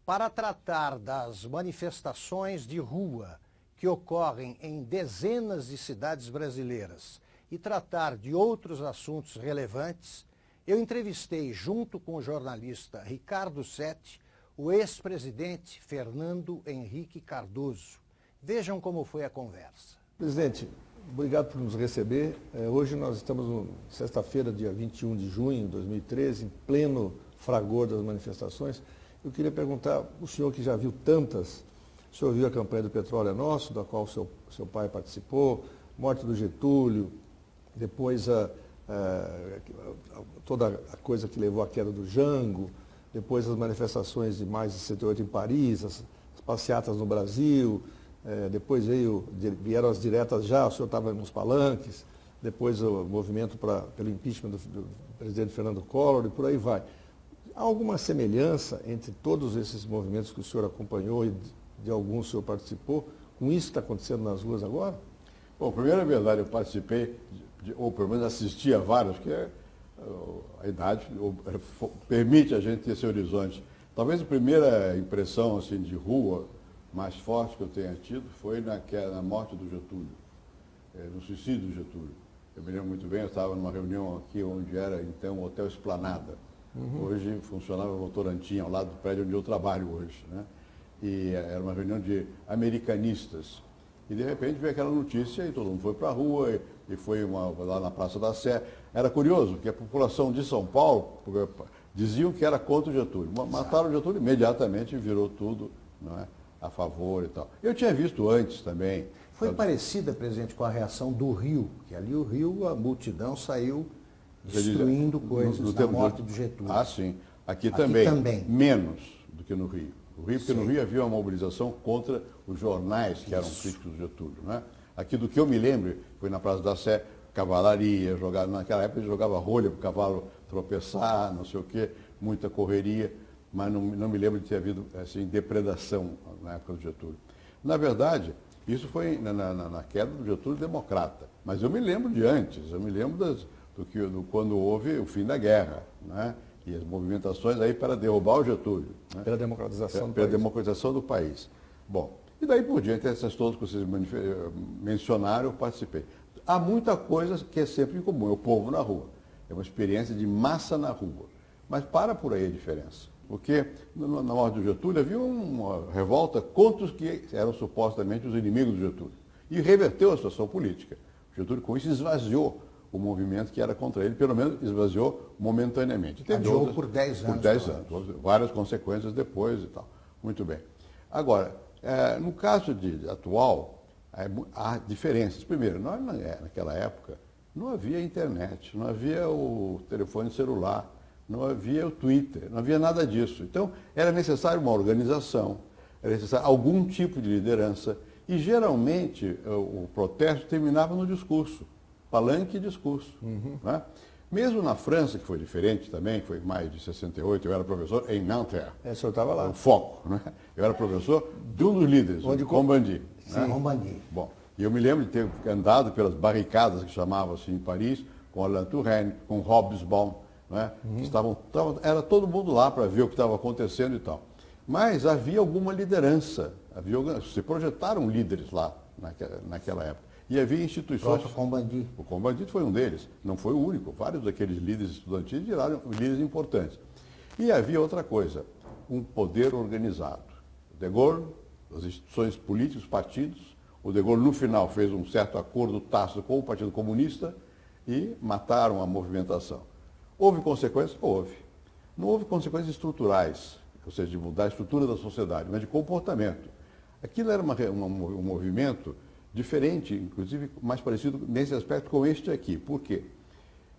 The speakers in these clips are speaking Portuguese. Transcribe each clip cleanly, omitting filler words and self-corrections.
Para tratar das manifestações de rua que ocorrem em dezenas de cidades brasileiras e tratar de outros assuntos relevantes, eu entrevistei, junto com o jornalista Ricardo Sete, o ex-presidente Fernando Henrique Cardoso. Vejam como foi a conversa. Presidente, obrigado por nos receber. Hoje nós estamos, sexta-feira, dia 21 de junho de 2013, em pleno fragor das manifestações. Eu queria perguntar, o senhor que já viu tantas, o senhor viu a campanha do Petróleo é Nosso, da qual seu pai participou, morte do Getúlio, depois toda a coisa que levou à queda do Jango, depois as manifestações de mais de 68 em Paris, as passeatas no Brasil, depois vieram as diretas já, o senhor estava nos palanques, depois o movimento pelo impeachment do presidente Fernando Collor e por aí vai. Há alguma semelhança entre todos esses movimentos que o senhor acompanhou e de alguns o senhor participou, com isso que está acontecendo nas ruas agora? Bom, primeiro é verdade, eu participei, ou pelo menos assisti a vários, que a idade permite a gente ter esse horizonte. Talvez a primeira impressão assim, de rua mais forte que eu tenha tido foi na morte do Getúlio, no suicídio do Getúlio. Eu me lembro muito bem, eu estava numa reunião aqui onde era então o Hotel Esplanada. Hoje funcionava o Votorantim, ao lado do prédio onde eu trabalho hoje, né? E era uma reunião de americanistas. E de repente veio aquela notícia e todo mundo foi para a rua e foi lá na Praça da Sé. Era curioso que a população de São Paulo diziam que era contra o Getúlio. Mataram o Getúlio imediatamente, virou tudo, não é, a favor e tal. Eu tinha visto antes também. Foi parecida, presidente, com a reação do Rio, que ali o Rio, a multidão saiu destruindo coisas na morte do Getúlio. Ah, sim. Aqui também. Menos do que no Rio. Porque no Rio havia uma mobilização contra os jornais que eram críticos do Getúlio. Né? Aqui, do que eu me lembro, foi na Praça da Sé, cavalaria, naquela época ele jogava rolha para o cavalo tropeçar, não sei o quê, muita correria, mas não me lembro de ter havido assim, depredação na época do Getúlio. Na verdade, isso foi na queda do Getúlio democrata. Mas eu me lembro de antes, eu me lembro quando houve o fim da guerra, né? E as movimentações aí para derrubar o Getúlio. Né? Pela democratização do país. Pela democratização do país. Bom, e daí por diante, essas todas que vocês mencionaram, eu participei. Há muita coisa que é sempre em comum, é o povo na rua. É uma experiência de massa na rua. Mas por aí a diferença. Porque na morte do Getúlio havia uma revolta contra os que eram supostamente os inimigos do Getúlio. E reverteu a situação política. O Getúlio com isso esvaziou o movimento que era contra ele, pelo menos esvaziou momentaneamente. Adiou por 10 anos. Por 10 anos. Várias consequências depois e tal. Muito bem. Agora, no caso atual, há diferenças. Primeiro, naquela época, não havia internet, não havia o telefone celular, não havia o Twitter, não havia nada disso. Então, era necessário uma organização, era necessário algum tipo de liderança, e geralmente o protesto terminava no discurso. Palanque e discurso. Né? Mesmo na França, que foi diferente também, foi em maio de 68, eu era professor em Nanterre. O senhor estava lá. O foco. Né? Eu era professor de um dos líderes, o Combandi. Sim, Combandi. Bom, e eu me lembro de ter andado pelas barricadas que chamavam assim em Paris, com Alain Touraine, com Hobsbawm, né? Era todo mundo lá para ver o que estava acontecendo e tal. Mas havia alguma liderança, se projetaram líderes lá naquela época. E havia instituições... O Combandi. O Combandi foi um deles, não foi o único. Vários daqueles líderes estudantis viraram líderes importantes. E havia outra coisa, um poder organizado. O De Gaulle, as instituições políticas, os partidos, o De Gaulle no final fez um certo acordo tácito com o Partido Comunista e mataram a movimentação. Houve consequências? Houve. Não houve consequências estruturais, ou seja, de mudar a estrutura da sociedade, mas de comportamento. Aquilo era um movimento diferente, inclusive mais parecido nesse aspecto com este aqui. Por quê?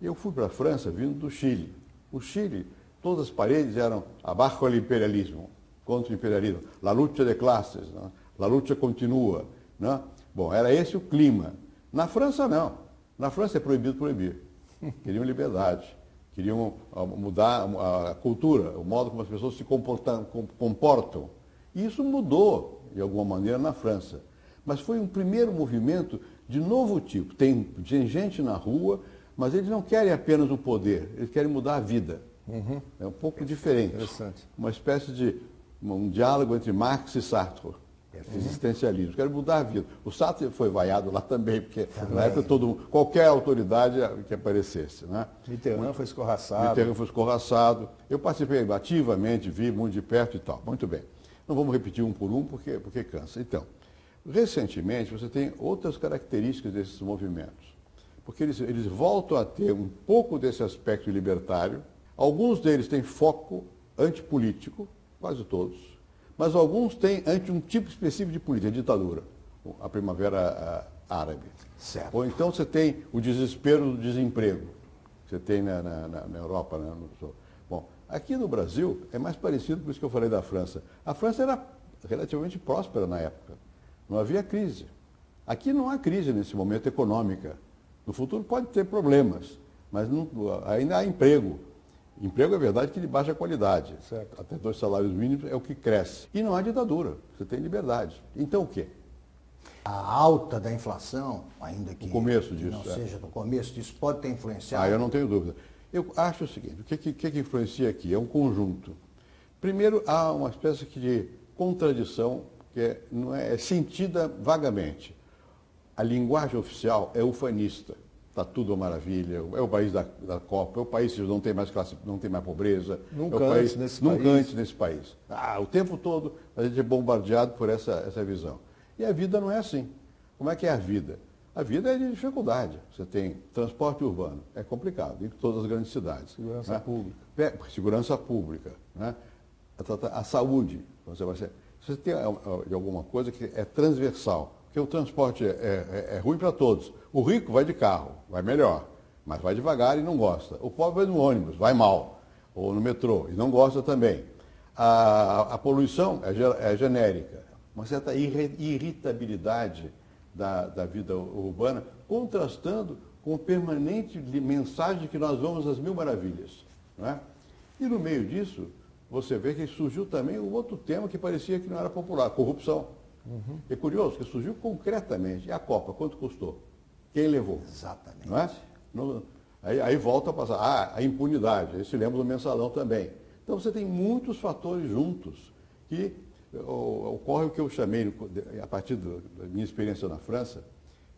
Eu fui para a França vindo do Chile. O Chile, todas as paredes eram abaixo do imperialismo, contra o imperialismo. La lucha de classes, né? La lucha continua. Né? Bom, era esse o clima. Na França, não. Na França é proibido proibir. Queriam liberdade. Queriam mudar a cultura, o modo como as pessoas se comportam. E isso mudou, de alguma maneira, na França. Mas foi um primeiro movimento de novo tipo. Tem gente na rua, mas eles não querem apenas o poder, eles querem mudar a vida. É um pouco diferente. Interessante. Uma espécie de um diálogo entre Marx e Sartre. Existencialismo, quero mudar a vida. O Sartre foi vaiado lá também, porque na época qualquer autoridade que aparecesse. Né? Mitterrand foi escorraçado. Mitterrand foi escorraçado. Eu participei ativamente, vi muito de perto e tal. Muito bem. Não vamos repetir um por um, porque cansa. Então, recentemente você tem outras características desses movimentos. Porque eles voltam a ter um pouco desse aspecto libertário. Alguns deles têm foco antipolítico, quase todos. Mas alguns têm ante um tipo específico de política, a ditadura, a primavera árabe. Certo. Ou então você tem o desespero do desemprego, que você tem na Europa. Né? Bom, aqui no Brasil é mais parecido, por isso que eu falei da França. A França era relativamente próspera na época, não havia crise. Aqui não há crise nesse momento econômica. No futuro pode ter problemas, mas ainda há emprego. Emprego é verdade que de baixa qualidade, certo? Até 2 salários mínimos é o que cresce. E não há ditadura, você tem liberdade. Então o quê? A alta da inflação, ainda que o começo disso, não seja no começo disso, pode ter influenciado? Eu não tenho dúvida. Eu acho o seguinte, o que influencia aqui? É um conjunto. Primeiro, há uma espécie de contradição que não é sentida vagamente. A linguagem oficial é ufanista. Está tudo uma maravilha, é o país da Copa, é o país que não tem mais classe, não tem mais pobreza. Nunca antes nesse país. O tempo todo a gente é bombardeado por essa visão. E a vida não é assim. Como é que é a vida? A vida é de dificuldade. Você tem transporte urbano, é complicado, em todas as grandes cidades. Segurança pública. Segurança pública. Né? A saúde. Você tem alguma coisa que é transversal. Porque o transporte é ruim para todos. O rico vai de carro, vai melhor, mas vai devagar e não gosta. O pobre vai no ônibus, vai mal, ou no metrô, e não gosta também. A poluição é genérica, uma certa irritabilidade da vida urbana, contrastando com a permanente mensagem de que nós vamos às mil maravilhas. Não é? E no meio disso, você vê que surgiu também um outro tema que parecia que não era popular, a corrupção. É curioso que surgiu concretamente. E a Copa, quanto custou? Quem levou? Exatamente. Não é? Aí volta a passar. A impunidade. Aí se lembra do mensalão também. Então você tem muitos fatores juntos que ocorre o que eu chamei, a partir da minha experiência na França,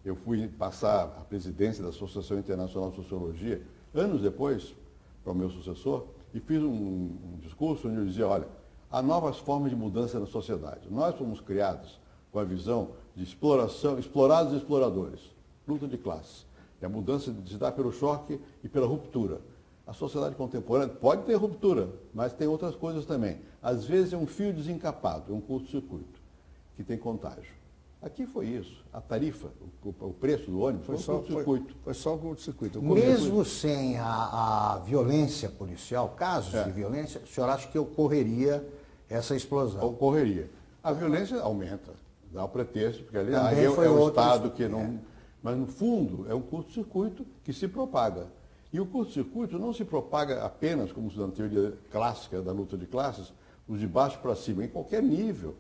eu fui passar a presidência da Associação Internacional de Sociologia, anos depois, para o meu sucessor, e fiz um discurso onde eu dizia, olha, há novas formas de mudança na sociedade. Nós fomos criados com a visão de exploração, explorados e exploradores, luta de classes. E a mudança se dá pelo choque e pela ruptura. A sociedade contemporânea pode ter ruptura, mas tem outras coisas também. Às vezes é um fio desencapado, é um curto-circuito, que tem contágio. Aqui foi isso. A tarifa, o preço do ônibus foi um curto-circuito. Foi só um curto-circuito. Mesmo sem a violência policial, casos de violência, o senhor acha que ocorreria essa explosão? Ocorreria. A violência aumenta, dá o pretexto, porque ali é o Estado que não... Mas, no fundo, é um curto-circuito que se propaga. E o curto-circuito não se propaga apenas, como na teoria clássica da luta de classes, os de baixo para cima, em qualquer nível.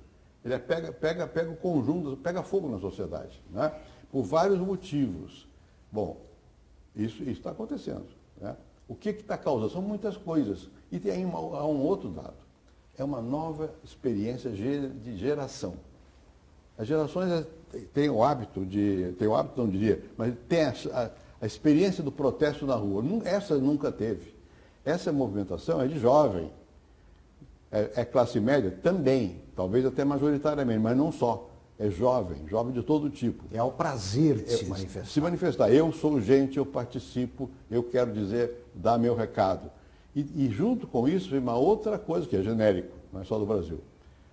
Ele pega o conjunto, pega fogo na sociedade, né? Por vários motivos. Bom, isso está acontecendo. Né? O que está causando? São muitas coisas. E tem há um outro dado. É uma nova experiência de geração. As gerações têm o hábito não diria, mas tem a experiência do protesto na rua. Essa nunca teve. Essa movimentação é de jovem. É classe média? Também, talvez até majoritariamente, mas não só. É jovem de todo tipo. É o prazer de se manifestar. Se manifestar. Eu sou gente, eu participo, eu quero dar meu recado. E junto com isso vem uma outra coisa que é genérico, não é só do Brasil.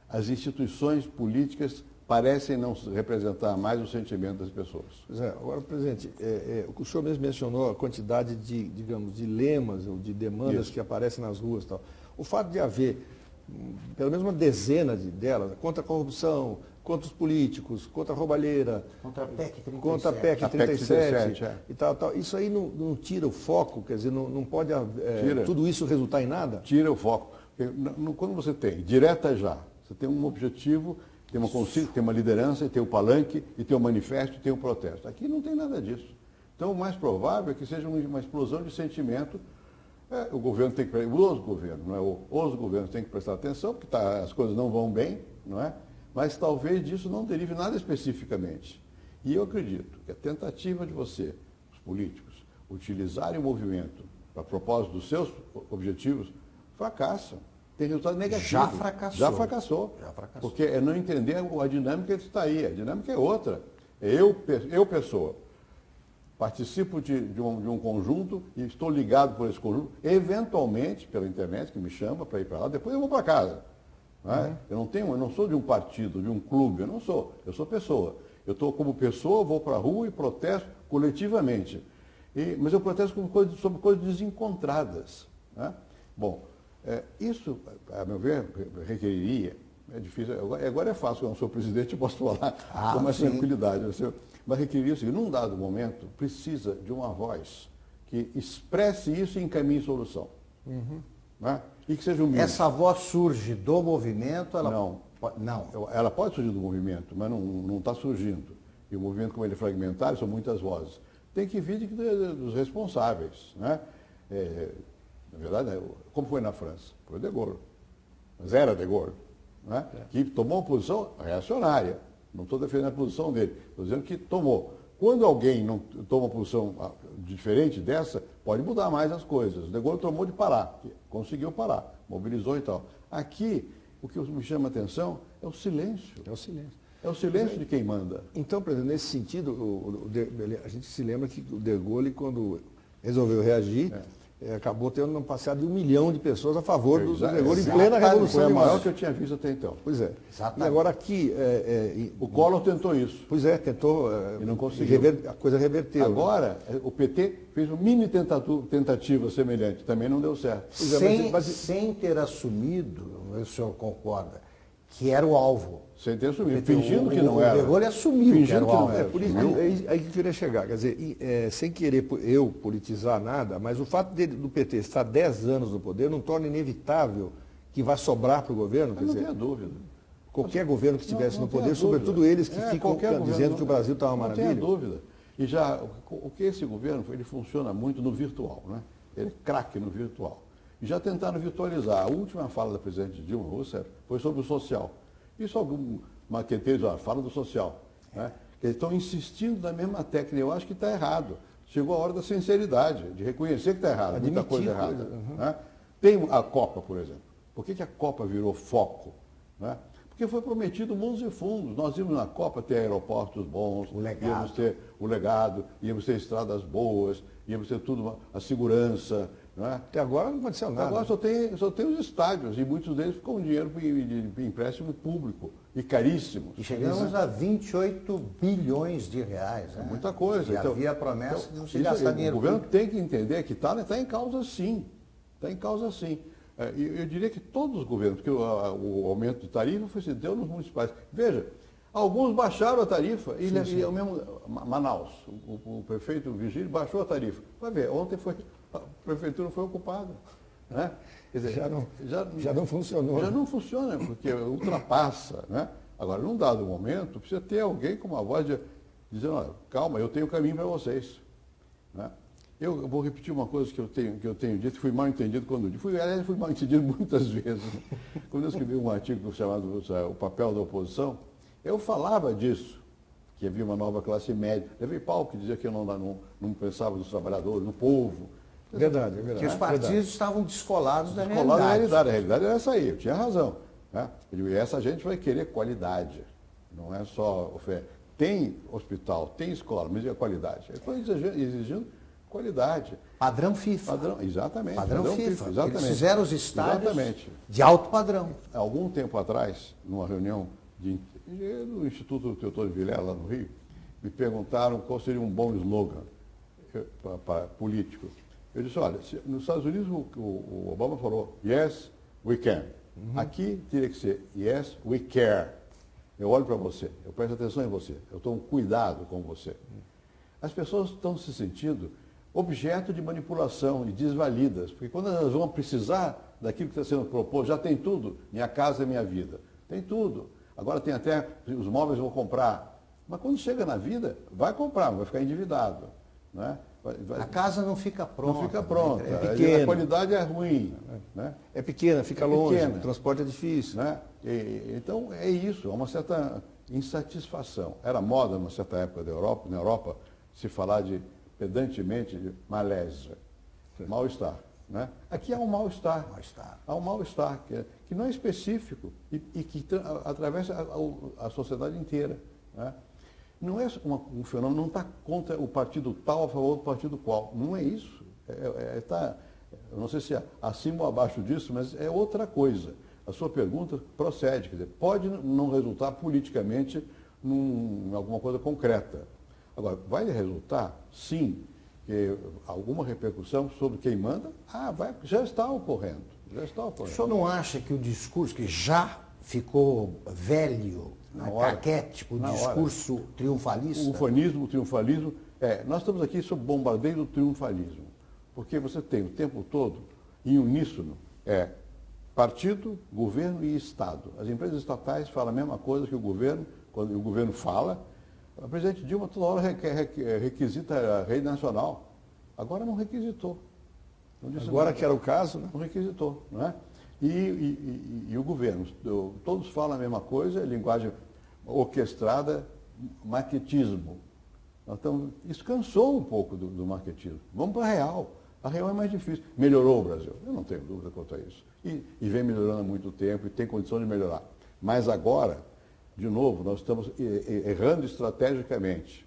As instituições políticas parecem não representar mais o sentimento das pessoas. Pois é, agora, presidente, o senhor mesmo mencionou a quantidade de, digamos, de lemas ou de demandas que aparecem nas ruas e tal. O fato de haver pelo menos uma dezena delas, contra a corrupção, contra os políticos, contra a roubalheira, contra a PEC 37, contra a PEC 37 e tal. Isso aí não tira o foco, quer dizer, não pode tudo isso resultar em nada? Tira o foco. Quando você tem, direta já, você tem um objetivo, tem uma consigna, tem uma liderança, tem o palanque, e tem o manifesto, e tem o protesto. Aqui não tem nada disso. Então, o mais provável é que seja uma explosão de sentimento O governo tem que, os governos, não é? Os governos têm que prestar atenção, porque as coisas não vão bem, não é? Mas talvez disso não derive nada especificamente. E eu acredito que a tentativa de você, os políticos, utilizarem o movimento para propósito dos seus objetivos, fracassam. Tem resultado negativo. Já fracassou. Já fracassou. Já fracassou. Porque é não entender a dinâmica que está aí. A dinâmica é outra. Eu pessoa, participo de um conjunto e estou ligado por esse conjunto, eventualmente, pela internet, que me chama para ir para lá, depois eu vou para casa. Não é? Eu não sou de um partido, de um clube, eu sou pessoa. Eu estou como pessoa, vou para a rua e protesto coletivamente. Mas eu protesto sobre coisas desencontradas. Né? Bom, isso, a meu ver, requeriria, é difícil, agora é fácil, eu não sou presidente, eu posso falar com mais tranquilidade. Mas requeriria o seguinte, num dado momento, precisa de uma voz que expresse isso e encaminhe solução. Né? E que seja humilde. Essa voz surge do movimento? Não. Não. Ela pode surgir do movimento, mas não está surgindo. E o movimento, como ele é fragmentário, são muitas vozes. Tem que vir dos responsáveis. Né? Na verdade, como foi na França? Foi De Gaulle. Mas era De Gaulle. Né? Que tomou uma posição reacionária. Não estou defendendo a posição dele, estou dizendo que tomou. Quando alguém não toma uma posição diferente dessa, pode mudar mais as coisas. De Gaulle tomou de parar, conseguiu parar, mobilizou e tal. Aqui, o que me chama a atenção é o silêncio. É o silêncio. É o silêncio de quem manda. Então, presidente, nesse sentido, a gente se lembra que o De Gaulle, quando resolveu reagir, acabou tendo uma passeada de 1 milhão de pessoas a favor do De Gaulle em plena Revolução Foi a de maior Março. que eu tinha visto até então. Pois é. Exatamente. E agora aqui... O Collor tentou isso. Pois é, tentou... E não conseguiu. A coisa reverteu. Agora, o PT fez uma mini tentativa semelhante. Também não deu certo. Sem ter assumido, o senhor concorda, que era o alvo. Sem ter assumido. Fingindo que não era. O De Gaulle assumiu que era o alvo. É por isso aí que eu queria chegar. Quer dizer, sem querer eu politizar nada, mas o fato do PT estar 10 anos no poder não torna inevitável que vai sobrar para o governo. Quer Não dizer, tenha dúvida. qualquer governo que estivesse no poder, tenha sobretudo dúvida. eles que ficam dizendo que o Brasil está uma maravilha. Não tenha dúvida. E já, o que esse governo, ele funciona muito no virtual, né? Ele é craque no virtual. E já tentaram virtualizar. A última fala da presidente Dilma Rousseff foi sobre o social. Isso algum maqueteiro fala do social. Né? Eles estão insistindo na mesma técnica. Eu acho que está errado. Chegou a hora da sinceridade, de reconhecer que está errado, muita coisa errada. Né? Tem a Copa, por exemplo. Por que a Copa virou foco? Né? Porque foi prometido mundos e fundos. Nós íamos na Copa ter aeroportos bons, íamos ter o legado, íamos ter estradas boas, íamos ter tudo, a segurança. Né? Até agora não aconteceu nada. Agora só tem os estádios, e muitos deles com dinheiro de empréstimo público, e caríssimos. E chegamos a 28 bilhões de reais. Né? Muita coisa. E então, havia a promessa de não se gastar dinheiro. O governo tem que entender que está em causa sim. Está em causa sim. Eu diria que todos os governos, porque o aumento de tarifa se deu nos municipais. Veja, alguns baixaram a tarifa, e o mesmo Manaus, o prefeito Vigílio baixou a tarifa. Vai ver, ontem a prefeitura foi ocupada. Né? Quer dizer, já não funcionou. Já não funciona, porque ultrapassa. Né? Agora, num dado momento, precisa ter alguém com uma voz dizendo, olha, calma, eu tenho caminho para vocês. Né? Eu vou repetir uma coisa que eu tenho dito, fui mal entendido quando disse. Aliás, fui mal entendido muitas vezes. Quando eu escrevi um artigo chamado O Papel da Oposição, eu falava disso, que havia uma nova classe média. Levei pau que dizia que eu não pensava nos trabalhadores, no povo. Verdade. Que os partidos estavam descolados da realidade. A realidade era essa aí, eu tinha razão. Né? E essa gente vai querer qualidade, não é só oferta. Tem hospital, tem escola, mas e a qualidade? Eles estão exigindo qualidade. Padrão FIFA. Exatamente. Padrão FIFA. Exatamente. Eles fizeram os estádios de alto padrão. Há algum tempo atrás, numa reunião no Instituto Teodoro Vilela, lá no Rio, me perguntaram qual seria um bom slogan para político. Eu disse, olha, nos Estados Unidos o Obama falou, yes, we can. Aqui teria que ser, yes, we care. Eu olho para você, eu presto atenção em você, eu tomo cuidado com você. As pessoas estão se sentindo objeto de manipulação e desvalidas, porque quando elas vão precisar daquilo que está sendo proposto, já tem tudo, minha casa é minha vida, tem tudo. Agora tem até, os móveis vão comprar, mas quando chega na vida, vai comprar, vai ficar endividado. Né? A casa não fica pronta. Não fica pronta. É pequena. A qualidade é ruim. Né? É pequena, fica longe, o transporte é difícil. Né? Então, é isso, há uma certa insatisfação. Era moda, numa certa época na Europa, se falar pedantemente de malaise, mal-estar. Né? Aqui há um mal-estar. Há um mal-estar que não é específico e que atravessa a sociedade inteira. Né? Não é um fenômeno, não está contra o partido tal a favor do partido qual. Não é isso. Eu não sei se é acima ou abaixo disso, mas é outra coisa. A sua pergunta procede, quer dizer, pode não resultar politicamente em alguma coisa concreta. Agora, vai resultar, sim, alguma repercussão sobre quem manda? Já está ocorrendo. O senhor não acha que o discurso que já ficou velho, caquético, o discurso triunfalista? O triunfalismo. Nós estamos aqui sob bombardeio do triunfalismo, porque você tem o tempo todo, em uníssono, partido, governo e Estado. As empresas estatais falam a mesma coisa que o governo, quando o governo fala. O presidente Dilma toda hora requisita a rede nacional. Agora não requisitou. Agora que era o caso, né? Não requisitou. Não é? E o governo, todos falam a mesma coisa, linguagem orquestrada, marquetismo. Então, isso cansou um pouco do marquetismo. Vamos para a real. A real é mais difícil. Melhorou o Brasil? Eu não tenho dúvida quanto a isso. E vem melhorando há muito tempo e tem condição de melhorar. Mas agora, de novo, nós estamos errando estrategicamente,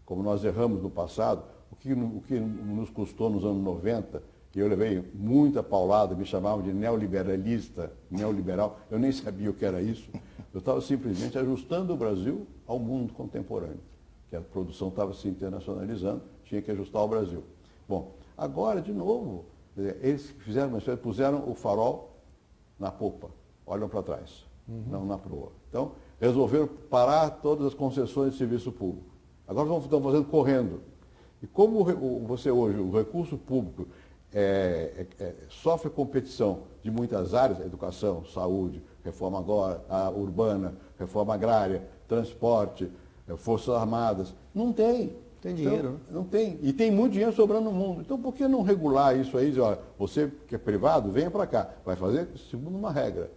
como nós erramos no passado, o que nos custou nos anos 90, e eu levei muita paulada, me chamavam de neoliberal, eu nem sabia o que era isso. Eu estava simplesmente ajustando o Brasil ao mundo contemporâneo, que a produção estava se internacionalizando, tinha que ajustar o Brasil. Bom, agora, de novo, eles fizeram uma espécie, puseram o farol na popa, olham para trás, não na proa. Então, resolveram parar todas as concessões de serviço público. Agora estão fazendo correndo. E como você hoje, o recurso público sofre competição de muitas áreas, educação, saúde, reforma agora, a urbana, reforma agrária, transporte, forças armadas, não tem. Tem dinheiro, então, né? Não tem. E tem muito dinheiro sobrando no mundo. Então, por que não regular isso aí? Dizer, olha, você que é privado, venha para cá. Vai fazer segundo uma regra,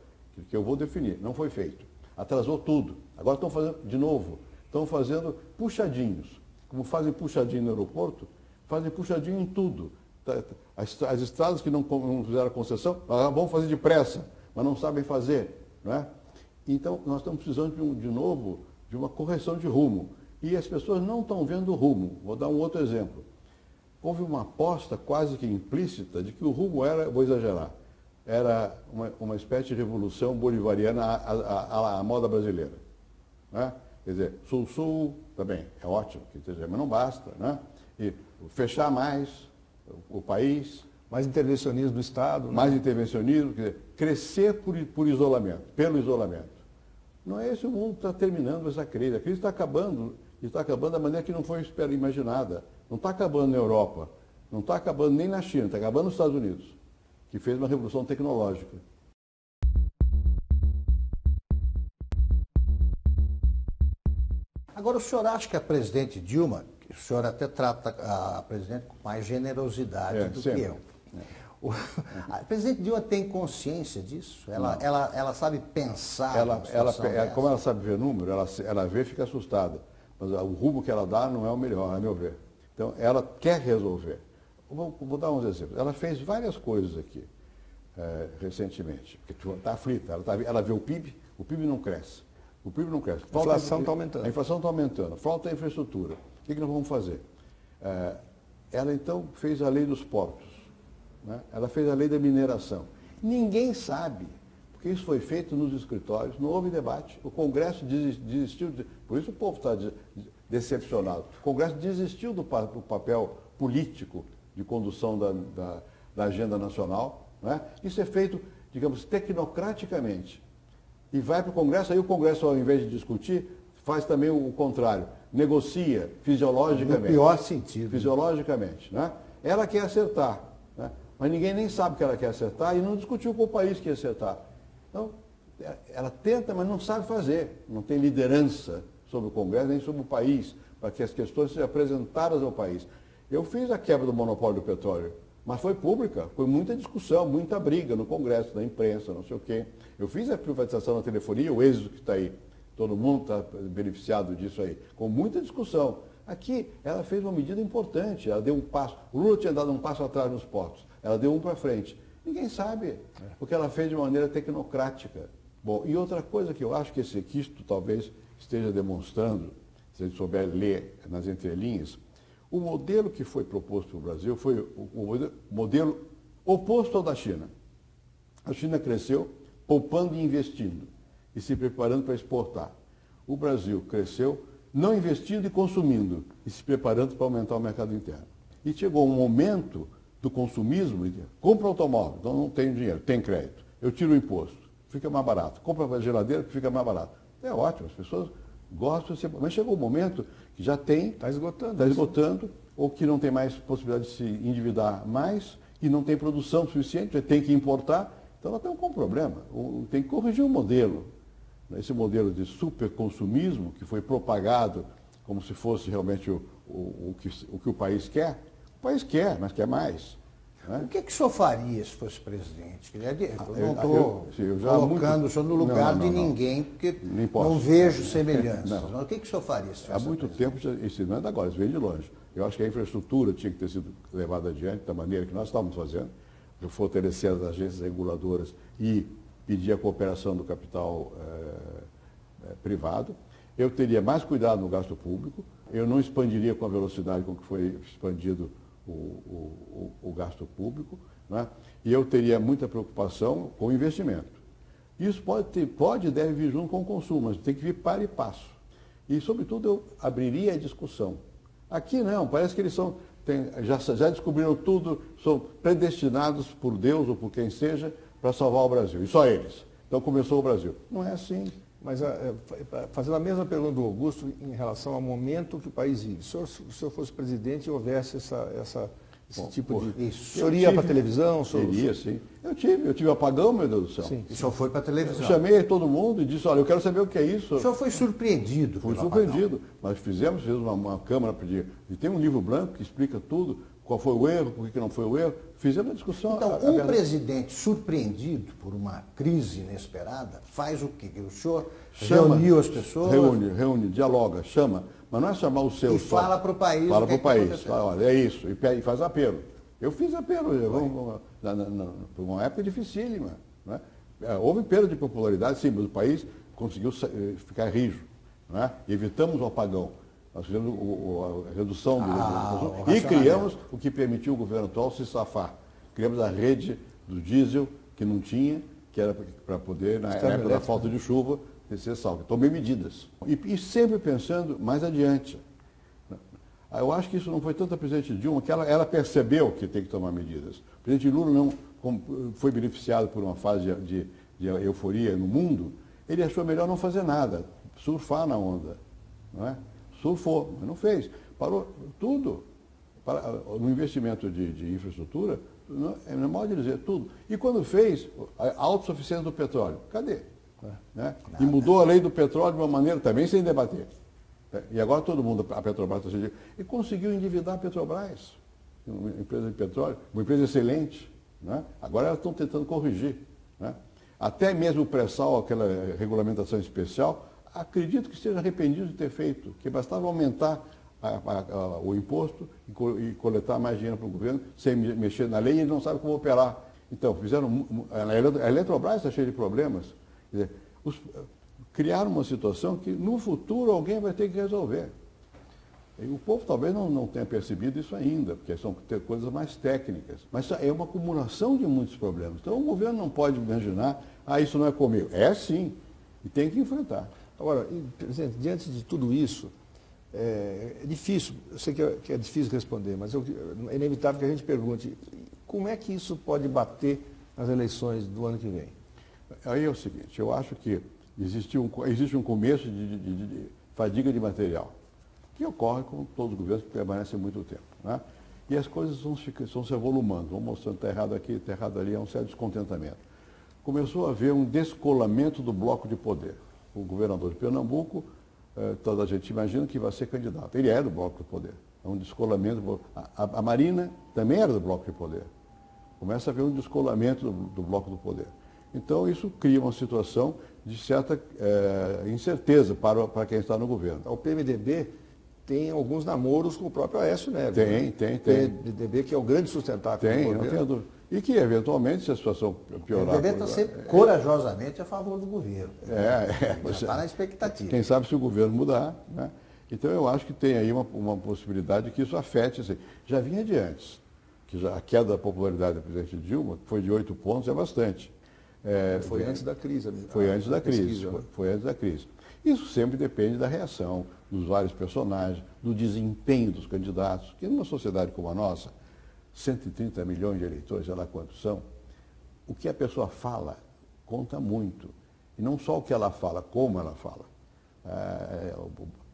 que eu vou definir. Não foi feito. Atrasou tudo. Agora estão fazendo, de novo, estão fazendo puxadinhos. Como fazem puxadinho no aeroporto, fazem puxadinho em tudo. As estradas que não fizeram concessão, vão fazer depressa, mas não sabem fazer. Não é? Então, nós estamos precisando, de novo, de uma correção de rumo. E as pessoas não estão vendo o rumo. Vou dar um outro exemplo. Houve uma aposta quase que implícita de que o rumo era, vou exagerar, era uma espécie de revolução bolivariana à moda brasileira. Né? Quer dizer, sul-sul também é ótimo, mas não basta. Né? E fechar mais o país. Mais intervencionismo do Estado. Mais intervencionismo, quer dizer, crescer por isolamento, pelo isolamento. Não é esse o mundo que está terminando essa crise. A crise está acabando, e está acabando da maneira que não foi imaginada. Não está acabando na Europa, não está acabando nem na China, está acabando nos Estados Unidos, que fez uma revolução tecnológica. Agora, o senhor acha que a presidente Dilma, o senhor até trata a presidente com mais generosidade do sempre. que eu. A presidente Dilma tem consciência disso? Ela sabe pensar? Como ela sabe ver número, ela vê e fica assustada. Mas o rumo que ela dá não é o melhor, a meu ver. Então, ela quer resolver. Vou dar uns exemplos. Ela fez várias coisas aqui, recentemente, porque está aflita. Ela vê o PIB não cresce. O PIB não cresce. A inflação está aumentando. A inflação está aumentando. Falta infraestrutura. O que nós vamos fazer? Ela, então, fez a lei dos portos. Né? Ela fez a lei da mineração. Ninguém sabe, porque isso foi feito nos escritórios, não houve debate. O Congresso desistiu, por isso o povo está decepcionado. O Congresso desistiu do papel político de condução da agenda nacional. Né? Isso é feito, digamos, tecnocraticamente. E vai para o Congresso, aí o Congresso, ao invés de discutir, faz também o contrário. Negocia fisiologicamente. No pior sentido. Fisiologicamente. Né? Ela quer acertar. Né? Mas ninguém nem sabe que ela quer acertar e não discutiu com o país que ia acertar. Então, ela tenta, mas não sabe fazer. Não tem liderança sobre o Congresso nem sobre o país, para que as questões sejam apresentadas ao país. Eu fiz a quebra do monopólio do petróleo, mas foi pública, foi muita discussão, muita briga no Congresso, na imprensa, não sei o quê. Eu fiz a privatização da telefonia, o êxito que está aí. Todo mundo está beneficiado disso aí, com muita discussão. Aqui, ela fez uma medida importante, ela deu um passo. O Lula tinha dado um passo atrás nos portos, ela deu um para frente. Ninguém sabe, porque ela fez de maneira tecnocrática. Bom, e outra coisa que eu acho que isto talvez esteja demonstrando, se a gente souber ler nas entrelinhas, o modelo que foi proposto para o Brasil foi o modelo oposto ao da China. A China cresceu poupando e investindo e se preparando para exportar. O Brasil cresceu não investindo e consumindo e se preparando para aumentar o mercado interno. E chegou um momento do consumismo, compra automóvel, então não tenho dinheiro, tem crédito, eu tiro o imposto, fica mais barato, compra a geladeira que fica mais barato. É ótimo, as pessoas gostam, mas chegou um momento que já tem, está esgotando, ou que não tem mais possibilidade de se endividar mais e não tem produção suficiente, tem que importar, então ela tem um problema, tem que corrigir o modelo. Esse modelo de superconsumismo que foi propagado como se fosse realmente o que o país quer. O país quer, mas quer mais. Né? O que o senhor faria se fosse presidente? Eu não estou colocando o senhor no lugar de ninguém, porque não vejo semelhanças. Mas o que o senhor faria se fosse Há muito tempo, isso não é de agora, isso vem de longe. Eu acho que a infraestrutura tinha que ter sido levada adiante da maneira que nós estávamos fazendo, fortalecer as agências reguladoras e pedir a cooperação do capital privado. Eu teria mais cuidado no gasto público, eu não expandiria com a velocidade com que foi expandido o gasto público, né? E eu teria muita preocupação com o investimento. Isso pode e deve vir junto com o consumo, mas tem que vir para e passo. E, sobretudo, eu abriria a discussão. Aqui não, parece que eles já descobriram tudo, são predestinados por Deus ou por quem seja para salvar o Brasil, e só eles. Então começou o Brasil. Não é assim. Mas fazendo a mesma pergunta do Augusto em relação ao momento que o país vive. Se o senhor fosse presidente e houvesse esse tipo de... Isso. O senhor ia para a televisão? Iria, sim. Eu tive apagão, meu Deus do céu. Sim. O senhor foi para a televisão. Eu chamei todo mundo e disse, olha, eu quero saber o que é isso. O senhor foi surpreendido. Fui surpreendido. Nós fizemos uma Câmara pedir. E tem um livro branco que explica tudo, qual foi o erro, por que não foi o erro. Fizemos a discussão. Então, presidente surpreendido por uma crise inesperada faz o quê? O senhor reuniu as pessoas? Reúne, dialoga, chama. Mas não é chamar o seu só. E fala para o país. Fala para o país. Fala, olha, é isso. E faz apelo. Eu fiz apelo. Por uma época dificílima. Né? Houve perda de popularidade, sim, mas o país conseguiu ficar rijo. Né? Evitamos o apagão. Nós fizemos a redução do consumo e criamos o que permitiu o governo atual se safar. Criamos a rede do diesel, que não tinha, que era para poder, na época da falta de chuva, ser salvo. Tomei medidas. E sempre pensando mais adiante. Eu acho que isso não foi tanto a presidente Dilma, que ela percebeu que tem que tomar medidas. O presidente Lula não foi beneficiado por uma fase de euforia no mundo, ele achou melhor não fazer nada, surfar na onda. Não é? Surfou, mas não fez. Parou tudo. No investimento de infraestrutura, é normal de dizer tudo. E quando fez, a autossuficiência do petróleo, cadê? Né? E mudou a lei do petróleo de uma maneira também sem debater. E agora todo mundo, a Petrobras, e conseguiu endividar a Petrobras, uma empresa de petróleo, uma empresa excelente. Né? Agora elas estão tentando corrigir. Né? Até mesmo o pré-sal, aquela regulamentação especial, acredito que esteja arrependido de ter feito, que bastava aumentar o imposto e coletar mais dinheiro para o governo, sem mexer na lei, e ele não sabe como operar. Então, a Eletrobras está cheia de problemas. Quer dizer, criaram uma situação que no futuro alguém vai ter que resolver. E o povo talvez não tenha percebido isso ainda, porque são coisas mais técnicas. Mas é uma acumulação de muitos problemas. Então o governo não pode imaginar, isso não é comigo. É sim, e tem que enfrentar. Agora, presidente, diante de tudo isso, é difícil, eu sei que é difícil responder, mas é inevitável que a gente pergunte, como é que isso pode bater nas eleições do ano que vem? Aí é o seguinte, eu acho que existe um começo de fadiga de material, que ocorre com todos os governos que permanecem muito tempo. Né? E as coisas vão se avolumando, vão mostrando está errado aqui, está errado ali, há um certo descontentamento. Começou a haver um descolamento do bloco de poder. O governador de Pernambuco, toda a gente imagina que vai ser candidato. Ele é do bloco do poder. É um descolamento. A Marina também era do bloco de poder. Começa a haver um descolamento do bloco do poder. Então, isso cria uma situação de certa incerteza para quem está no governo. O PMDB tem alguns namoros com o próprio Aécio Neves. Tem. O PMDB que é o grande sustentáculo do governo. Não tenho dúvida. E que, eventualmente, se a situação piorar... O PMDB está sempre corajosamente a favor do governo. Está na expectativa. Quem sabe se o governo mudar, né? Então, eu acho que tem aí uma possibilidade de que isso afete. Assim. Já vinha de antes, que a queda da popularidade da presidente Dilma, que foi de 8 pontos, é bastante. Foi antes da crise. Foi antes da crise. Pesquisa, né? Foi antes da crise. Isso sempre depende da reação dos vários personagens, do desempenho dos candidatos, que numa sociedade como a nossa, 130 milhões de eleitores, sei lá quantos são, o que a pessoa fala conta muito. E não só o que ela fala, como ela fala.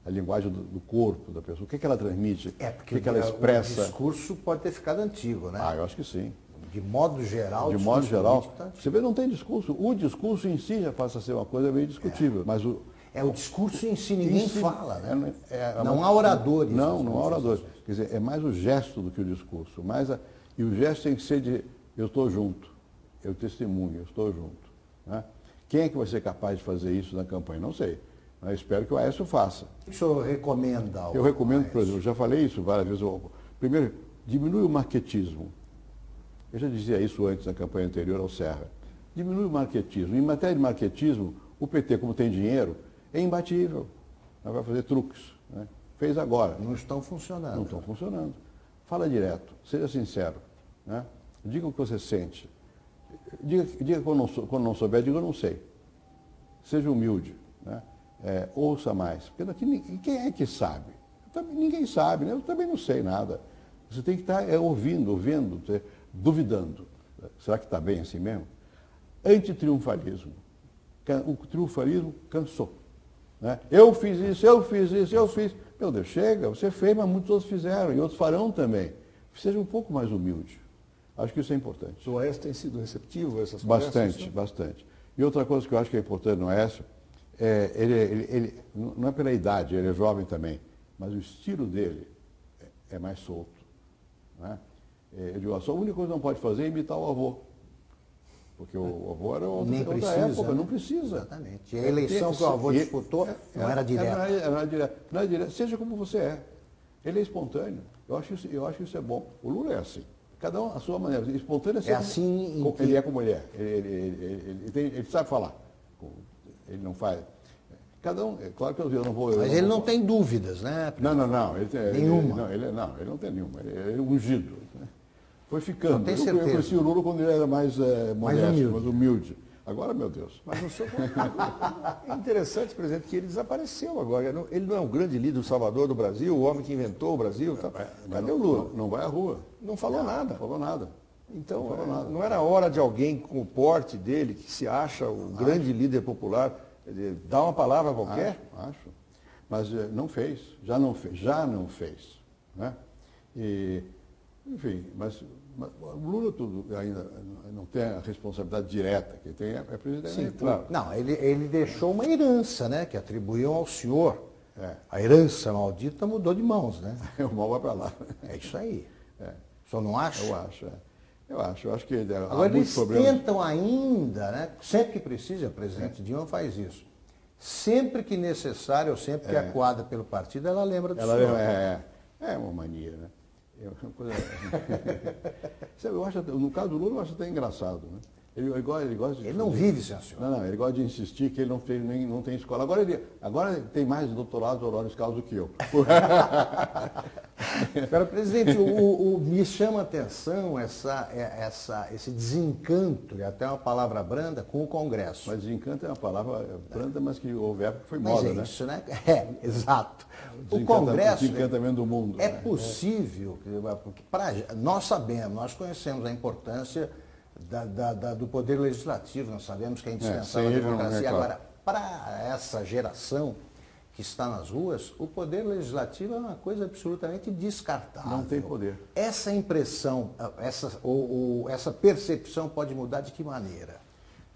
A linguagem do corpo da pessoa, o que ela transmite, o que ela expressa. O discurso pode ter ficado antigo, né? Eu acho que sim. De modo geral, você vê, não tem discurso. O discurso em si já passa a ser uma coisa meio discutível. Mas o discurso em si, ninguém fala, né? Não há há oradores. Não há oradores. Quer dizer, é mais o gesto do que o discurso. E o gesto tem que ser de eu estou junto, eu testemunho, eu estou junto. Né? Quem é que vai ser capaz de fazer isso na campanha? Não sei. Mas espero que o Aécio faça. O que o senhor recomenda? Eu recomendo, por exemplo, eu já falei isso várias vezes. Primeiro, diminui o marquetismo. Eu já dizia isso antes na campanha anterior ao Serra. Diminui o marquetismo. Em matéria de marquetismo, o PT, como tem dinheiro, é imbatível. Vai fazer truques. Né? Fez agora. Não estão funcionando. Não estão funcionando. Fala direto, seja sincero. Né? Diga o que você sente. Diga quando não souber, diga eu não sei. Seja humilde. Né? Ouça mais. Porque daqui, quem é que sabe? Ninguém sabe, né? Eu também não sei nada. Você tem que estar ouvindo, vendo, duvidando. Será que está bem assim mesmo? Antitriunfalismo. O triunfalismo cansou. Né? Eu fiz isso, eu fiz isso, eu fiz. Meu Deus, chega, você fez, mas muitos outros fizeram, e outros farão também. Seja um pouco mais humilde. Acho que isso é importante. O Aécio tem sido receptivo a essas conversas? Bastante. Bastante. E outra coisa que eu acho que é importante no Aécio, ele não é pela idade, ele é jovem também, mas o estilo dele é mais solto. Né? Eu digo, a única coisa que não pode fazer é imitar o avô. Porque o avô era outra época, né? Não precisa. Exatamente. E a eleição que o avô disputou não era direta. Não era direta. Seja como você é. Ele é espontâneo. Eu acho isso é bom. O Lula é assim. Cada um a sua maneira. Espontâneo é assim. Ele é como ele é. Ele sabe falar. Ele não faz. Cada um, claro que eu não vou. Mas ele não tem dúvidas, né? Não. Nenhuma. Ele não tem nenhuma. Ele é ungido. Foi ficando. Não tem certeza. Eu conheci o Lula quando ele era mais modesto, mais humilde. Agora, meu Deus. Mas no seu é interessante, presidente, que ele desapareceu agora. Ele não é um grande líder do Salvador do Brasil, o homem que inventou o Brasil. Tá? Cadê o Lula? Não vai à rua. Não falou nada. Não falou nada. Então, não era hora de alguém com o porte dele, que se acha o grande líder popular, dar uma palavra qualquer? Acho. Mas não fez. Já não fez. Né? Enfim, mas o Lula ainda não tem a responsabilidade direta, quem tem é presidente. Sim, claro. Não, ele deixou uma herança, né, que atribuíam ao senhor. A herança maldita mudou de mãos, né? O mal vai para lá. É isso aí. O senhor não acha? Eu acho que agora eles tentam ainda, né? Sempre que precisa, a presidente Dilma faz isso. Sempre que necessário, ou sempre que acuada pelo partido, ela lembra do senhor. É uma mania, né? Eu acho, no caso do Lula, eu acho até engraçado. Né? Ele gosta de ele não vive sem a senhora. Não, ele gosta de insistir que ele não tem escola. Agora ele tem mais doutorado honoris causa do que eu. Agora, presidente, me chama a atenção esse desencanto, e até uma palavra branda, com o Congresso. Mas desencanto é uma palavra branda, mas que houve época que foi moda, né? Isso, né? Exato. O Congresso... O desencantamento do mundo. É possível, porque nós sabemos, nós conhecemos a importância do poder legislativo, nós sabemos que é indispensável a democracia. Agora, para essa geração que está nas ruas, o poder legislativo é uma coisa absolutamente descartável. Não tem poder. Essa impressão, essa percepção pode mudar de que maneira?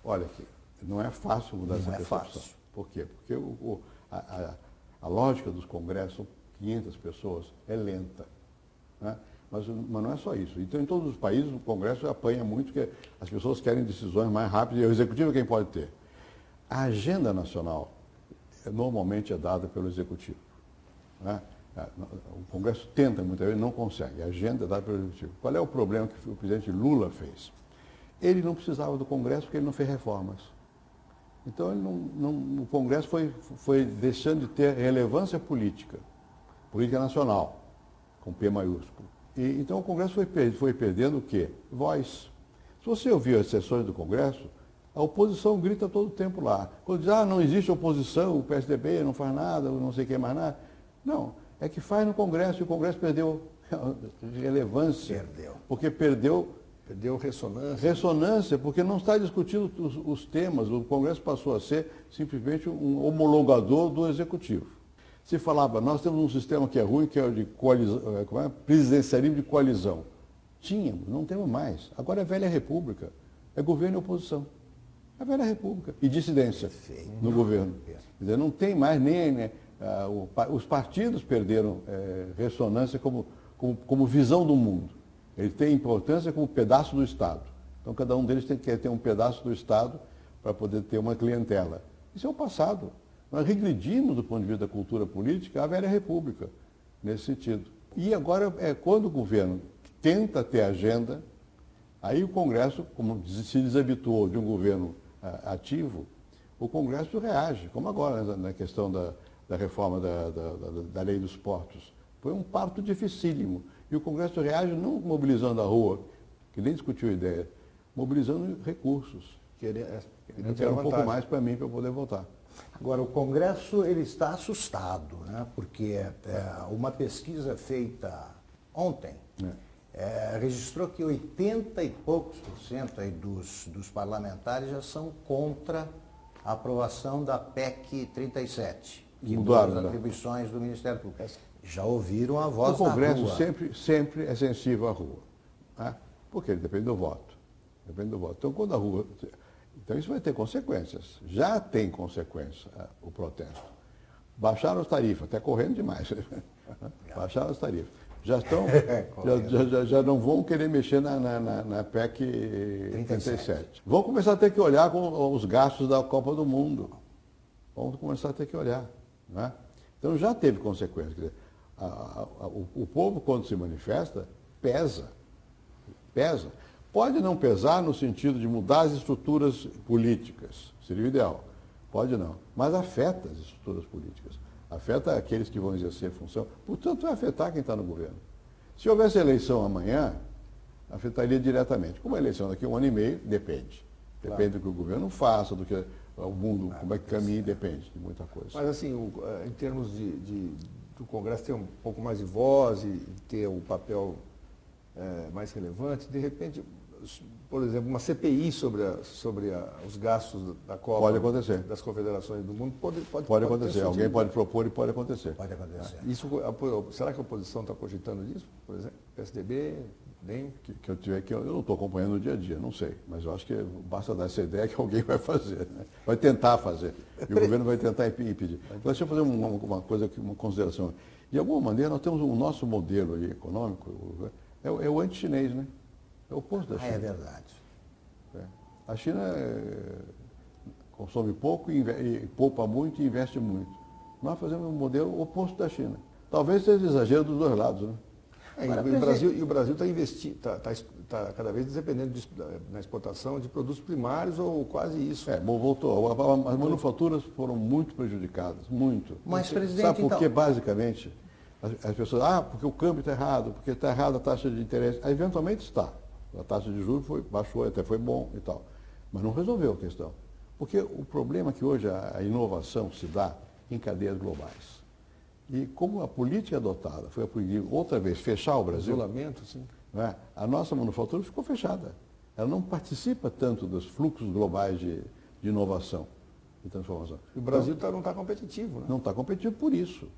Olha, não é fácil mudar essa percepção. Fácil. Por quê? Porque a lógica dos congressos são 500 pessoas, é lenta. Né? Mas não é só isso. Então, em todos os países, o Congresso apanha muito, porque as pessoas querem decisões mais rápidas, e o Executivo é quem pode ter. A agenda nacional normalmente é dada pelo Executivo. Né? O Congresso tenta, muitas vezes, não consegue. A agenda é dada pelo Executivo. Qual é o problema que o presidente Lula fez? Ele não precisava do Congresso porque ele não fez reformas. Então, o Congresso foi deixando de ter relevância política nacional, com P maiúsculo. Então, o Congresso foi perdendo o quê? Voz. Se você ouvir as sessões do Congresso, a oposição grita todo o tempo lá. Quando diz, não existe oposição, o PSDB não faz nada, não sei quem mais nada. Não, é que faz no Congresso, e o Congresso perdeu relevância. Porque perdeu ressonância. Ressonância, porque não está discutindo os temas. O Congresso passou a ser simplesmente um homologador do Executivo. Se falava, nós temos um sistema que é ruim, que é o de presidencialismo de coalizão. Tínhamos, não temos mais. Agora é velha república. É governo e oposição. É velha república. E dissidência no governo. Quer dizer, não tem mais nem... os partidos perderam ressonância como visão do mundo. Ele tem importância como pedaço do Estado. Então, cada um deles quer ter um pedaço do Estado para poder ter uma clientela. Isso é o passado. Nós regredimos, do ponto de vista da cultura política, a velha república, nesse sentido. E agora, quando o governo tenta ter agenda, aí o Congresso, como se desabituou de um governo ativo, o Congresso reage, como agora, na questão da reforma da lei dos portos. Foi um parto dificílimo. E o Congresso reage não mobilizando a rua, que nem discutiu a ideia, mobilizando recursos. Queria um pouco mais para mim, para eu poder votar. Agora, o Congresso ele está assustado, né? Porque uma pesquisa feita ontem registrou que 80 e poucos % aí dos parlamentares já são contra a aprovação da PEC 37, que muda as atribuições do Ministério Público. Já ouviram a voz da rua. O Congresso sempre é sensível à rua, né? Porque ele depende do voto. Depende do voto. Então, quando a rua... Então, isso vai ter consequências. Já tem consequência o protesto. Baixaram as tarifas, até correndo demais. Baixaram as tarifas. Já não vão querer mexer na PEC 37. Vão começar a ter que olhar com os gastos da Copa do Mundo. Vão começar a ter que olhar. Né? Então, já teve consequências. Quer dizer, o povo, quando se manifesta, pesa. Pode não pesar no sentido de mudar as estruturas políticas, seria o ideal. Pode não, mas afeta as estruturas políticas. Afeta aqueles que vão exercer a função, portanto vai afetar quem está no governo. Se houvesse eleição amanhã, afetaria diretamente. Como a eleição daqui a 1 ano e meio, depende. Depende do que o governo faça, do que o mundo, como é que caminha, depende de muita coisa. Mas assim, em termos do Congresso ter um pouco mais de voz e ter um papel mais relevante, de repente, por exemplo, uma CPI sobre os gastos da Copa, pode acontecer, das confederações do mundo, pode acontecer. Alguém pode propor e pode acontecer. Pode acontecer. Será que a oposição está cogitando disso? Por exemplo, PSDB, DEM? Eu não estou acompanhando no dia a dia, não sei. Mas eu acho que basta dar essa ideia que alguém vai fazer. Né? Vai tentar fazer. E o governo vai tentar impedir. Mas deixa eu fazer uma consideração. De alguma maneira, nós temos o nosso modelo aí, econômico, é o anti-chinês, né? É o oposto da China. É verdade. A China consome pouco, e poupa muito e investe muito. Nós fazemos um modelo oposto da China. Talvez seja exagero dos dois lados, né? E o Brasil está investindo, está cada vez dependendo na exportação de produtos primários ou quase isso. Voltou. As manufaturas foram muito prejudicadas, muito. Mas, presidente, sabe por que, basicamente, as pessoas, porque o câmbio está errado, porque está errada a taxa de interesse. Eventualmente está. A taxa de juros baixou, até foi bom e tal. Mas não resolveu a questão. Porque o problema é que hoje a inovação se dá em cadeias globais. E como a política adotada foi outra vez fechar o Brasil, isolamento, sim. A nossa manufatura ficou fechada. Ela não participa tanto dos fluxos globais de inovação e transformação. E o Brasil não está competitivo, né? Não está competitivo por isso.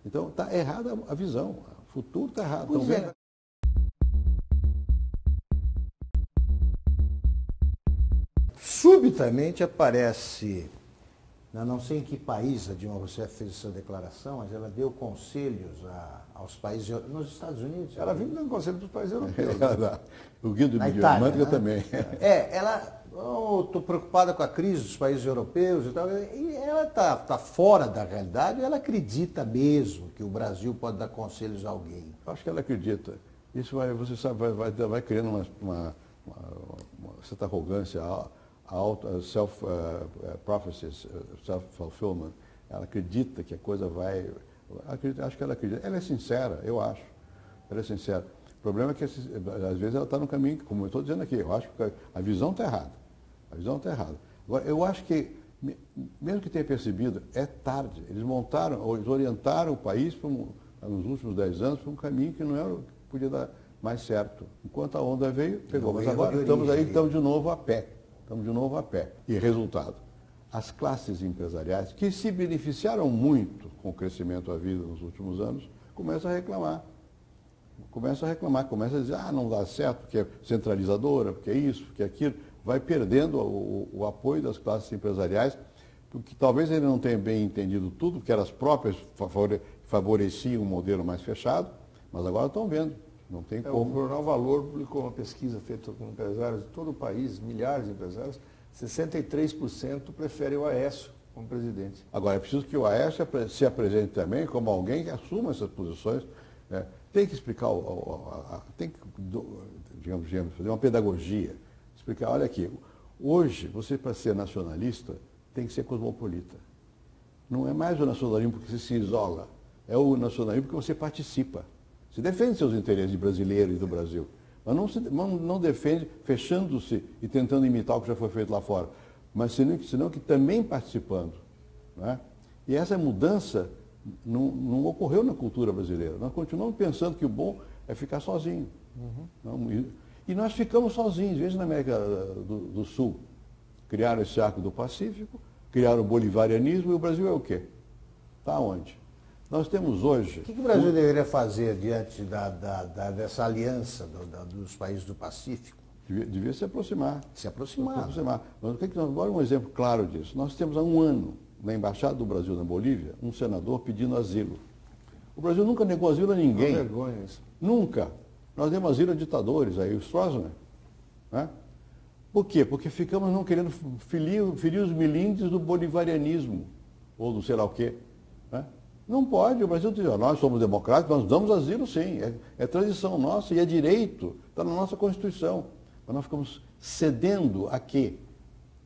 Então está errada a visão. O futuro está errado. Subitamente aparece Não sei em que país a Dilma Rousseff fez essa declaração, mas ela deu conselhos aos países, nos Estados Unidos. Ela vive dando conselho para os países europeus. O Guido Na Diamante Itália, né? também. Ela, estou preocupada com a crise dos países europeus e tal, e ela está fora da realidade, ela acredita mesmo que o Brasil pode dar conselhos a alguém. Acho que ela acredita. Isso você sabe, vai criando uma certa arrogância, self-prophecies, self-fulfillment. Ela acredita que a coisa vai... Acho que ela acredita. Ela é sincera, eu acho. Ela é sincera. O problema é que, às vezes, ela está no caminho, como eu estou dizendo aqui, eu acho que a visão está errada. A visão está errada. Agora, eu acho que, mesmo que tenha percebido, é tarde. Eles orientaram o país, nos últimos 10 anos, para um caminho que não era, podia dar mais certo. Enquanto a onda veio, pegou. Mas agora estamos de novo a pé. Estamos de novo a pé. E resultado, as classes empresariais, que se beneficiaram muito com o crescimento da vida nos últimos anos, começam a reclamar. Começam a dizer, não dá certo, porque é centralizadora, porque é isso, porque é aquilo. Vai perdendo o apoio das classes empresariais, porque talvez ele não tenha bem entendido tudo, porque elas próprias favoreciam um modelo mais fechado, mas agora estão vendo. Não tem como. O Jornal Valor publicou uma pesquisa feita com empresários de todo o país, milhares de empresários, 63% preferem o Aécio como presidente. Agora, é preciso que o Aécio se apresente também como alguém que assuma essas posições. Tem que explicar, tem que, digamos, fazer uma pedagogia. Explicar, olha aqui, hoje, você para ser nacionalista, tem que ser cosmopolita. Não é mais o nacionalismo porque você se isola, é o nacionalismo porque você participa. Você defende seus interesses de brasileiro e do Brasil, mas não defende fechando-se e tentando imitar o que já foi feito lá fora, mas senão que também participando. Né? E essa mudança não ocorreu na cultura brasileira. Nós continuamos pensando que o bom é ficar sozinho. E nós ficamos sozinhos. Veja na América do Sul, criaram esse arco do Pacífico, criaram o bolivarianismo, e o Brasil é o quê? Está onde? Nós temos hoje... O que o Brasil deveria fazer diante dessa aliança dos países do Pacífico? Devia se aproximar. Se aproximar. Mas agora um exemplo claro disso. Nós temos há um ano, na Embaixada do Brasil na Bolívia, um senador pedindo asilo. O Brasil nunca negou asilo a ninguém. Uma vergonha isso. Nunca. Nós demos asilo a ditadores, aí o Stroessner. Né? Por quê? Porque ficamos não querendo ferir os milindres do bolivarianismo, ou do sei lá o quê. Né? Não pode, o Brasil diz, nós somos democráticos, nós damos asilo sim, é tradição nossa e é direito, está na nossa Constituição. Mas nós ficamos cedendo a quê?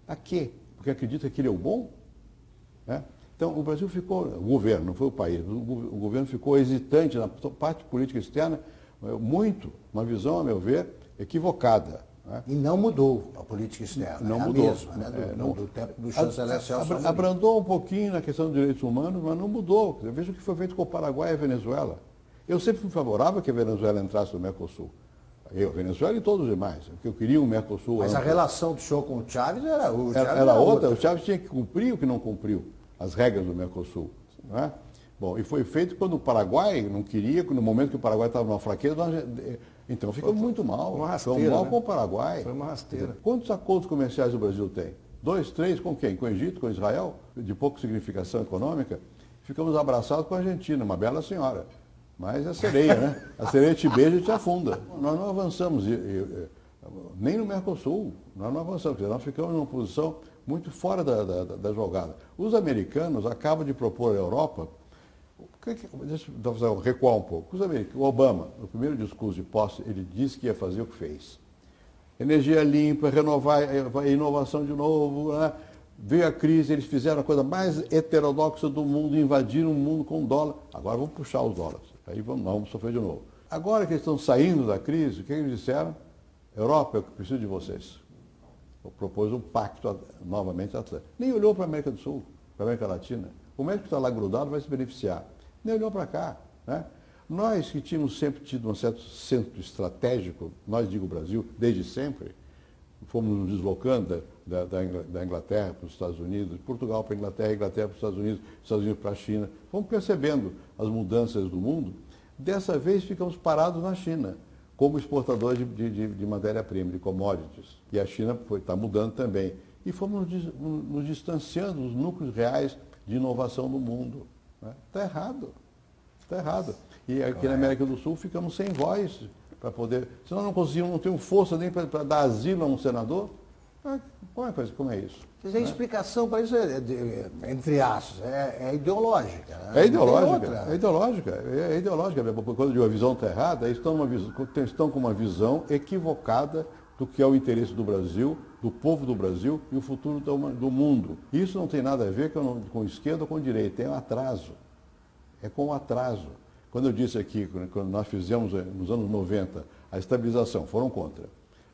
A quê? Porque acredita que ele é o bom? Né? Então, o Brasil ficou, o governo, não foi o país, o governo ficou hesitante na parte política externa, uma visão, a meu ver, equivocada. Né? E não mudou a política externa, não a mudou, mesma, né? Do tempo do chanceler Celso Amorim. Abrandou um pouquinho na questão dos direitos humanos, mas não mudou. Veja o que foi feito com o Paraguai e a Venezuela. Eu sempre fui favorável que a Venezuela entrasse no Mercosul. A Venezuela e todos os demais, porque eu queria um Mercosul Mas amplo. a relação do senhor com o Chávez era outra. O Chávez tinha que cumprir o que não cumpriu, as regras do Mercosul. Né? Bom, e foi feito quando o Paraguai não queria, no momento que o Paraguai estava numa fraqueza, então ficou muito mal. Uma rasteira, ficou mal, né? com o Paraguai. Foi uma rasteira. Quantos acordos comerciais o Brasil tem? 2, 3, com quem? Com o Egito, com Israel, de pouca significação econômica. Ficamos abraçados com a Argentina, uma bela senhora. Mas é sereia, né? A sereia te beija e te afunda. Nós não avançamos, nem no Mercosul, nós não avançamos, porque nós ficamos numa posição muito fora da jogada. Os americanos acabam de propor à Europa, deixa eu recuar um pouco. O Obama, no primeiro discurso de posse, ele disse que ia fazer o que fez. Energia limpa, renovar a inovação de novo, né? Veio a crise, eles fizeram a coisa mais heterodoxa do mundo, invadiram o mundo com dólar. Agora vamos puxar os dólares. Aí vamos sofrer de novo. Agora que eles estão saindo da crise, o que eles disseram? Europa, eu preciso de vocês. Propôs um pacto novamente atlântico. Nem olhou para a América do Sul, para a América Latina. O México está lá grudado, vai se beneficiar. Nem olhou para cá. Né? Nós que tínhamos sempre tido um certo centro estratégico, nós digo Brasil, desde sempre, fomos nos deslocando da Inglaterra para os Estados Unidos, de Portugal para a Inglaterra, Inglaterra para os Estados Unidos para a China. Fomos percebendo as mudanças do mundo. Dessa vez ficamos parados na China, como exportadores de matéria-prima, de commodities. E a China está mudando também. e fomos nos distanciando dos núcleos reais de inovação do mundo. Está errado. Está errado. E aqui na América do Sul ficamos sem voz para poder. Se nós não conseguimos, não temos força nem para dar asilo a um senador, como é isso? Quer dizer, a explicação para isso entre aspas, é ideológica. Né? É ideológica. É ideológica. Quando eu digo a visão está errada, estão com uma visão equivocada do que é o interesse do Brasil, do povo do Brasil e o futuro do mundo. Isso não tem nada a ver com esquerda ou com direita, é um atraso. É com o atraso. Quando eu disse aqui, quando nós fizemos nos anos 90 a estabilização, foram contra.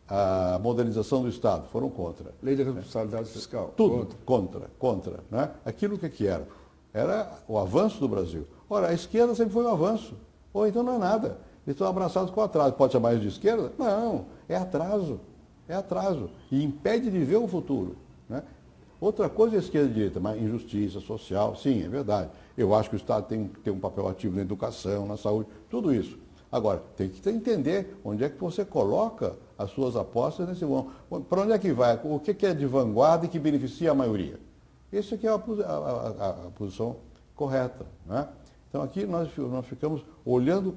A modernização do Estado, foram contra. Lei de responsabilidade fiscal. Tudo contra. Né? Aquilo que era? Era o avanço do Brasil. Ora, a esquerda sempre foi um avanço. Ou então não é nada. Eles estão abraçados com atraso. Pode chamar isso de esquerda? Não, é atraso. É atraso. E impede de ver o futuro. Né? Outra coisa é esquerda e direita, mas injustiça social, sim, é verdade. Eu acho que o Estado tem que ter um papel ativo na educação, na saúde, tudo isso. Agora, tem que entender onde é que você coloca as suas apostas nesse mundo. Para onde é que vai? O que é de vanguarda e que beneficia a maioria? Essa aqui é a posição correta. Né? Então aqui nós ficamos olhando